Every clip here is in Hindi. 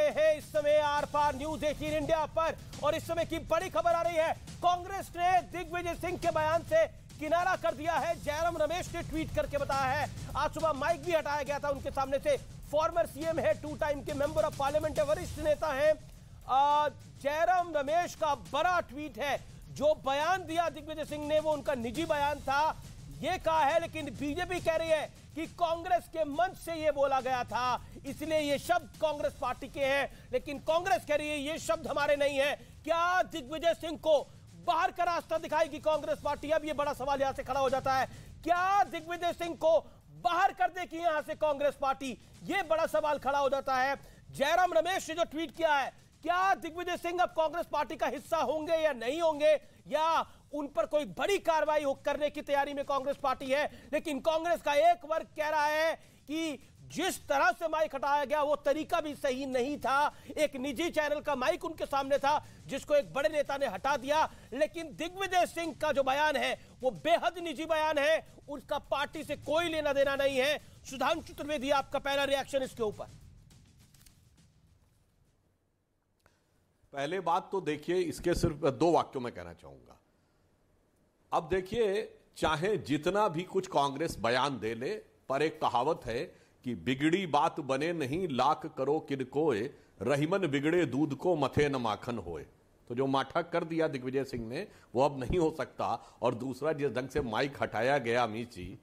रहे हैं इस समय आर पार न्यूज 18 इंडिया पर, और इस समय की बड़ी खबर आ रही है। कांग्रेस ने दिग्विजय सिंह के बयान से किनारा कर दिया है। जयराम रमेश ने ट्वीट करके बताया है, आज सुबह माइक भी हटाया गया था उनके सामने से। फॉर्मर सीएम है, 2 टाइम के मेंबर ऑफ पार्लियामेंट है, वरिष्ठ नेता है। जयराम रमेश का बड़ा ट्वीट है। जो बयान दिया दिग्विजय सिंह ने वो उनका निजी बयान था, ये कहा है। लेकिन बीजेपी कह रही है कि कांग्रेस के मंच से ये बोला गया था, इसलिए ये शब्द कांग्रेस पार्टी के हैं। लेकिन कांग्रेस कह रही है ये शब्द हमारे नहीं है। क्या दिग्विजय सिंह को बाहर का रास्ता दिखाएगी कांग्रेस पार्टी? अब ये बड़ा सवाल यहां से खड़ा हो जाता है, क्या दिग्विजय सिंह को बाहर कर देगी यहां से कांग्रेस पार्टी? ये बड़ा सवाल खड़ा हो जाता है। जयराम रमेश ने जो ट्वीट किया है, क्या दिग्विजय सिंह अब कांग्रेस पार्टी का हिस्सा होंगे या नहीं होंगे, या उन पर कोई बड़ी कार्रवाई करने की तैयारी में कांग्रेस पार्टी है? लेकिन कांग्रेस का एक वर्ग कह रहा है कि जिस तरह से माइक हटाया गया वो तरीका भी सही नहीं था। एक निजी चैनल का माइक उनके सामने था जिसको एक बड़े नेता ने हटा दिया। लेकिन दिग्विजय सिंह का जो बयान है वो बेहद निजी बयान है, उसका पार्टी से कोई लेना देना नहीं है। सुधांशु त्रिवेदी, आपका पहला रिएक्शन इसके ऊपर? पहले बात तो देखिए, इसके सिर्फ 2 वाक्यों में कहना चाहूंगा। अब देखिए, चाहे जितना भी कुछ कांग्रेस बयान दे ले, पर एक कहावत है कि बिगड़ी बात बने नहीं, लाख करो किनकोए, रहीमन बिगड़े दूध को मथे न माखन होए। तो जो माठा कर दिया दिग्विजय सिंह ने वो अब नहीं हो सकता। और दूसरा, जिस ढंग से माइक हटाया गया, अमित जी,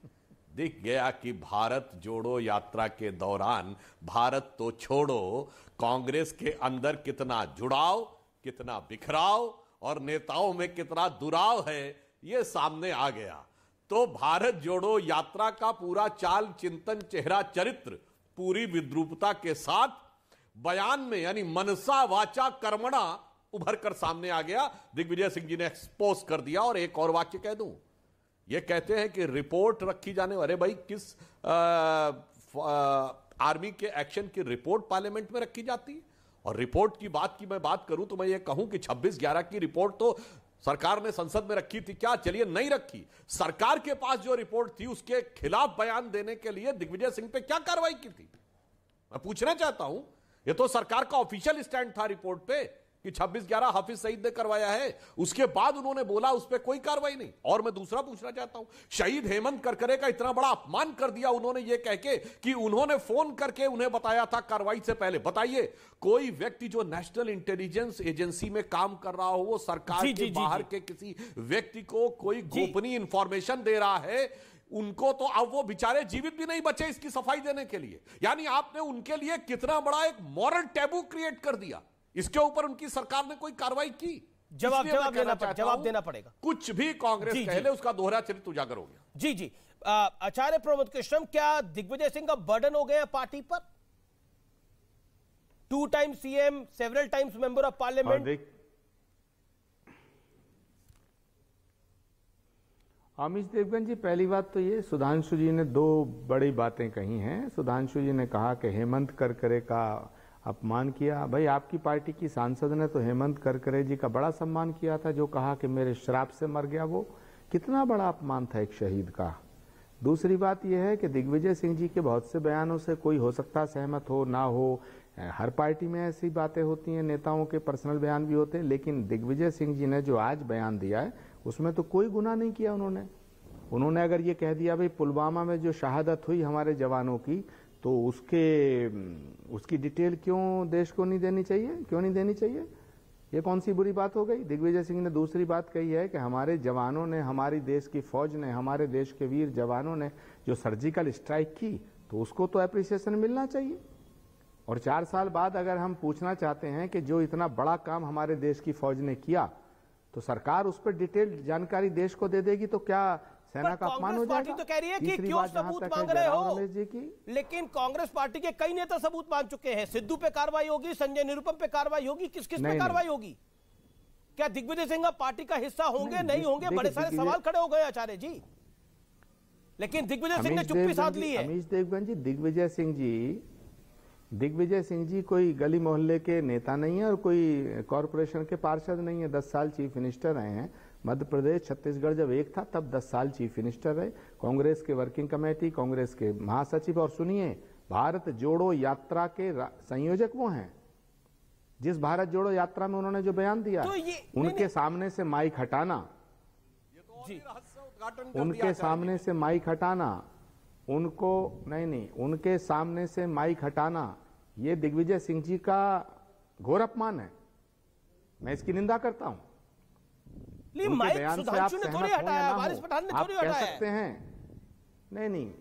दिख गया कि भारत जोड़ो यात्रा के दौरान भारत तो छोड़ो, कांग्रेस के अंदर कितना जुड़ाव, कितना बिखराव और नेताओं में कितना दुराव है, ये सामने आ गया। तो भारत जोड़ो यात्रा का पूरा चाल, चिंतन, चेहरा, चरित्र पूरी विद्रूपता के साथ बयान में, यानी मनसा वाचा कर्मणा उभर कर सामने आ गया। दिग्विजय सिंह जी ने एक्सपोज कर दिया। और एक और वाक्य कह दूं, ये कहते हैं कि रिपोर्ट रखी जाने, अरे भाई, किस आर्मी के एक्शन की रिपोर्ट पार्लियामेंट में रखी जाती है? और रिपोर्ट की बात की मैं बात करूं तो मैं ये कहूं कि 26/11 की रिपोर्ट तो सरकार ने संसद में रखी थी। क्या चलिए नहीं रखी, सरकार के पास जो रिपोर्ट थी उसके खिलाफ बयान देने के लिए दिग्विजय सिंह पे क्या कार्रवाई की थी? मैं पूछना चाहता हूं। ये तो सरकार का ऑफिशियल स्टैंड था रिपोर्ट पे कि 26/11 हाफिज सईद ने करवाया है। उसके बाद उन्होंने बोला उस पर कोई कार्रवाई नहीं। और मैं दूसरा पूछना चाहता हूं, शहीद हेमंत करकरे का इतना बड़ा अपमान कर दिया उन्होंने ये कह के कि उन्होंने फोन करके उन्हें बताया था कार्रवाई से पहले। बताइए, कोई व्यक्ति जो नेशनल इंटेलिजेंस एजेंसी में काम कर रहा हो, वो सरकार के बाहर के किसी व्यक्ति को कोई गोपनीय इंफॉर्मेशन दे रहा है, उनको तो अब वो बेचारे जीवित भी नहीं बचे इसकी सफाई देने के लिए। यानी आपने उनके लिए कितना बड़ा एक मॉरल टैबू क्रिएट कर दिया। इसके ऊपर उनकी सरकार ने कोई कार्रवाई की? जवाब देना पड़ेगा। कुछ भी कांग्रेस कह ले, उसका दोहरा चरित्र उजागर हो गया। जी जी। आचार्य प्रमोद कृष्णम, क्या दिग्विजय सिंह का बर्डन हो गया पार्टी पर? 2 time CM, several times member of parliament. Amit Devgan ji, पहली बात तो ये, सुधांशु जी ने 2 बड़ी बातें कही हैं। सुधांशु जी ने कहा कि हेमंत करकरे का अपमान किया। भाई, आपकी पार्टी की सांसद ने तो हेमंत करकरे जी का बड़ा सम्मान किया था, जो कहा कि मेरे श्राप से मर गया। वो कितना बड़ा अपमान था एक शहीद का। दूसरी बात यह है कि दिग्विजय सिंह जी के बहुत से बयानों से कोई हो सकता सहमत हो ना हो, हर पार्टी में ऐसी बातें होती हैं, नेताओं के पर्सनल बयान भी होते हैं। लेकिन दिग्विजय सिंह जी ने जो आज बयान दिया है उसमें तो कोई गुनाह नहीं किया उन्होंने अगर ये कह दिया भाई पुलवामा में जो शहादत हुई हमारे जवानों की, तो उसकी डिटेल क्यों देश को नहीं देनी चाहिए? क्यों नहीं देनी चाहिए? ये कौन सी बुरी बात हो गई? दिग्विजय सिंह ने दूसरी बात कही है कि हमारे जवानों ने, हमारी देश की फौज ने, हमारे देश के वीर जवानों ने जो सर्जिकल स्ट्राइक की, तो उसको तो एप्रिसिएशन मिलना चाहिए। और 4 साल बाद अगर हम पूछना चाहते हैं कि जो इतना बड़ा काम हमारे देश की फौज ने किया, तो सरकार उस पर डिटेल जानकारी देश को दे देगी, तो क्या सेना का अपमान हो जाएगा? तो कह रही है कि क्यों सबूत मांग रहे हो? लेकिन कांग्रेस पार्टी के कई नेता सबूत मांग चुके हैं। सिद्धू पे कार्रवाई होगी, संजय निरुपम पे कार्रवाई होगी, किस किस पे कार्रवाई होगी? क्या दिग्विजय सिंह पार्टी का हिस्सा होंगे, नहीं होंगे? बड़े सारे सवाल खड़े हो गए आचार्य जी। लेकिन दिग्विजय सिंह ने चुप्पी साध ली है। अमीश देवगन जी, दिग्विजय सिंह जी कोई गली मोहल्ले के नेता नहीं है और कोई कॉरपोरेशन के पार्षद नहीं है। 10 साल चीफ मिनिस्टर रहे हैं। मध्य प्रदेश, छत्तीसगढ़ जब एक था तब 10 साल चीफ मिनिस्टर रहे। कांग्रेस के वर्किंग कमेटी, कांग्रेस के महासचिव, और सुनिए, भारत जोड़ो यात्रा के संयोजक वो हैं। जिस भारत जोड़ो यात्रा में उन्होंने जो बयान दिया, तो ये उनके सामने से माइक हटाना, जी उनके सामने से माइक हटाना, उनको नहीं, उनके सामने से माइक हटाना, ये दिग्विजय सिंह जी का घोर अपमान है। मैं इसकी निंदा करता हूं। उनके बयान से आप सहमत हो या ना हो, आप कह सकते हैं। नहीं,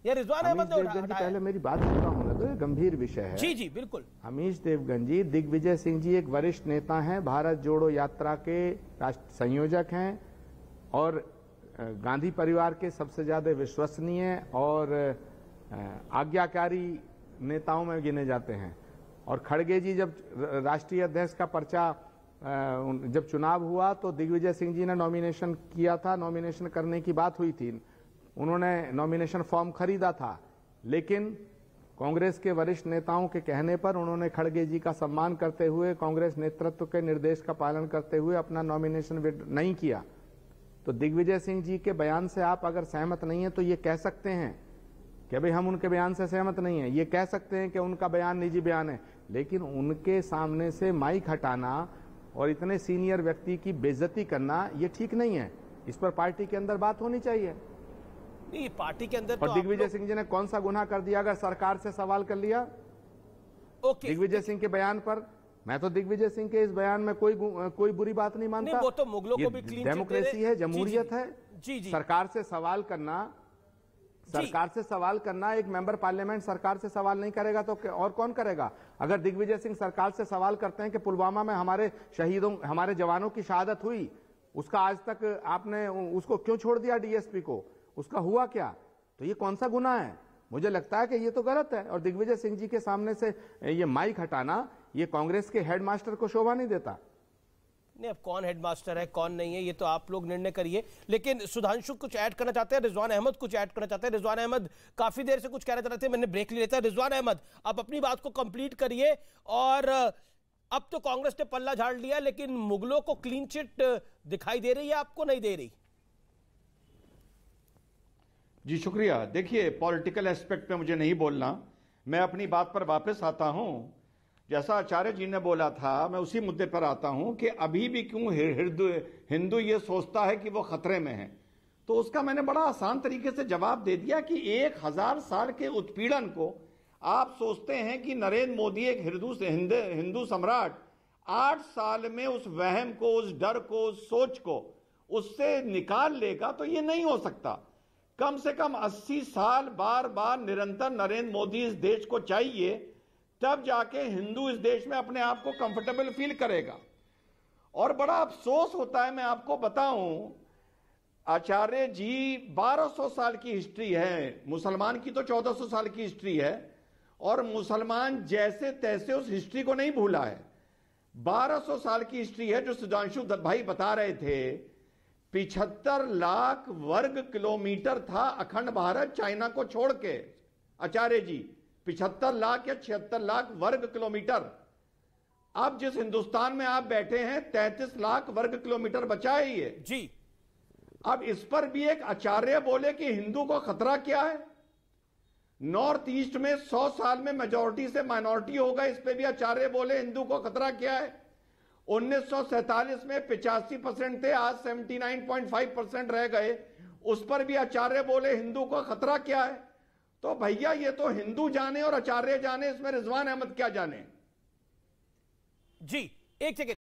ये रिजवान अमीश अहमद ने देवगन जी, पहले मेरी बात सुनना होना, तो ये गंभीर विषय है। जी बिल्कुल। अमीश देवगन जी, दिग्विजय सिंह जी एक वरिष्ठ नेता हैं, भारत जोड़ो यात्रा के राष्ट्र संयोजक हैं और गांधी परिवार के सबसे ज्यादा विश्वसनीय और आज्ञाकारी नेताओं में गिने जाते हैं। और खड़गे जी जब राष्ट्रीय अध्यक्ष का पर्चा जब चुनाव हुआ तो दिग्विजय सिंह जी ने नॉमिनेशन किया था, नॉमिनेशन करने की बात हुई थी, उन्होंने नॉमिनेशन फॉर्म खरीदा था, लेकिन कांग्रेस के वरिष्ठ नेताओं के कहने पर उन्होंने खड़गे जी का सम्मान करते हुए, कांग्रेस नेतृत्व के निर्देश का पालन करते हुए अपना नॉमिनेशन नहीं किया। तो दिग्विजय सिंह जी के बयान से आप अगर सहमत नहीं है तो ये कह सकते हैं कि भाई हम उनके बयान से सहमत नहीं है, ये कह सकते हैं कि उनका बयान निजी बयान है, लेकिन उनके सामने से माइक हटाना और इतने सीनियर व्यक्ति की बेइज्जती करना ये ठीक नहीं है। इस पर पार्टी के अंदर बात होनी चाहिए। नहीं, पार्टी के अंदर और तो दिग्विजय सिंह जी ने कौन सा गुनाह कर दिया अगर सरकार से सवाल कर लिया? ओके, दिग्विजय सिंह के बयान पर मैं तो दिग्विजय सिंह के इस बयान में कोई बुरी बात नहीं मानता। वो तो मुगलों को भी क्लीन डेमोक्रेसी है, जमहूरियत है। जी सरकार से सवाल करना, एक मेंबर पार्लियामेंट सरकार से सवाल नहीं करेगा तो और कौन करेगा? अगर दिग्विजय सिंह सरकार से सवाल करते हैं कि पुलवामा में हमारे शहीदों, हमारे जवानों की शहादत हुई, उसका आज तक आपने उसको क्यों छोड़ दिया डीएसपी को, उसका हुआ क्या? तो ये कौन सा गुनाह है? मुझे लगता है कि ये तो गलत है। और दिग्विजय सिंह जी के सामने से ये माइक हटाना, ये कांग्रेस के हेडमास्टर को शोभा नहीं देता। नहीं, अब कौन हेडमास्टर है कौन नहीं है ये तो आप लोग निर्णय करिए। लेकिन सुधांशु कुछ ऐड करना चाहते हैं, रिजवान अहमद कुछ ऐड करना चाहते हैं। रिजवान अहमद काफी देर से कुछ कहना चाहते थे, मैंने ब्रेक ले लेता है। रिजवान अहमद, आप अपनी बात को कंप्लीट करिए। और अब तो कांग्रेस ने पल्ला झाड़ लिया, लेकिन मुगलों को क्लीन चिट दिखाई दे रही है, आपको नहीं दे रही? जी शुक्रिया। देखिए, पॉलिटिकल एस्पेक्ट पे मुझे नहीं बोलना, मैं अपनी बात पर वापस आता हूं। जैसा आचार्य जी ने बोला था, मैं उसी मुद्दे पर आता हूं कि अभी भी क्यों हिंदू ये सोचता है कि वो खतरे में है। तो उसका मैंने बड़ा आसान तरीके से जवाब दे दिया कि 1000 साल के उत्पीड़न को आप सोचते हैं कि नरेंद्र मोदी एक हिंदू सम्राट 8 साल में उस वहम को, उस डर को, उस सोच को उससे निकाल लेगा, तो ये नहीं हो सकता। कम से कम 80 साल बार बार निरंतर नरेंद्र मोदी इस देश को चाहिए, तब जाके हिंदू इस देश में अपने आप को कंफर्टेबल फील करेगा। और बड़ा अफसोस होता है, मैं आपको बताऊं, आचार्य जी 1200 साल की हिस्ट्री है, मुसलमान की तो 1400 साल की हिस्ट्री है, और मुसलमान जैसे तैसे उस हिस्ट्री को नहीं भूला है। 1200 साल की हिस्ट्री है, जो सुधांशु भाई बता रहे थे। 75 लाख वर्ग किलोमीटर था अखंड भारत चाइना को छोड़ के, आचार्य जी 75 लाख या 76 लाख वर्ग किलोमीटर। अब जिस हिंदुस्तान में आप बैठे हैं 33 लाख वर्ग किलोमीटर बचा है ये जी। अब इस पर भी एक आचार्य बोले कि हिंदू को खतरा क्या है। नॉर्थ ईस्ट में 100 साल में मेजॉरिटी से माइनॉरिटी होगा, इस पे भी आचार्य बोले हिंदू को खतरा क्या है। 1947 में 85% थे, आज 79.5% रह गए, उस पर भी आचार्य बोले हिंदू को खतरा क्या है। तो भैया ये तो हिंदू जाने और आचार्य जाने, इसमें रिजवान अहमद क्या जाने। जी एक सेकेंड,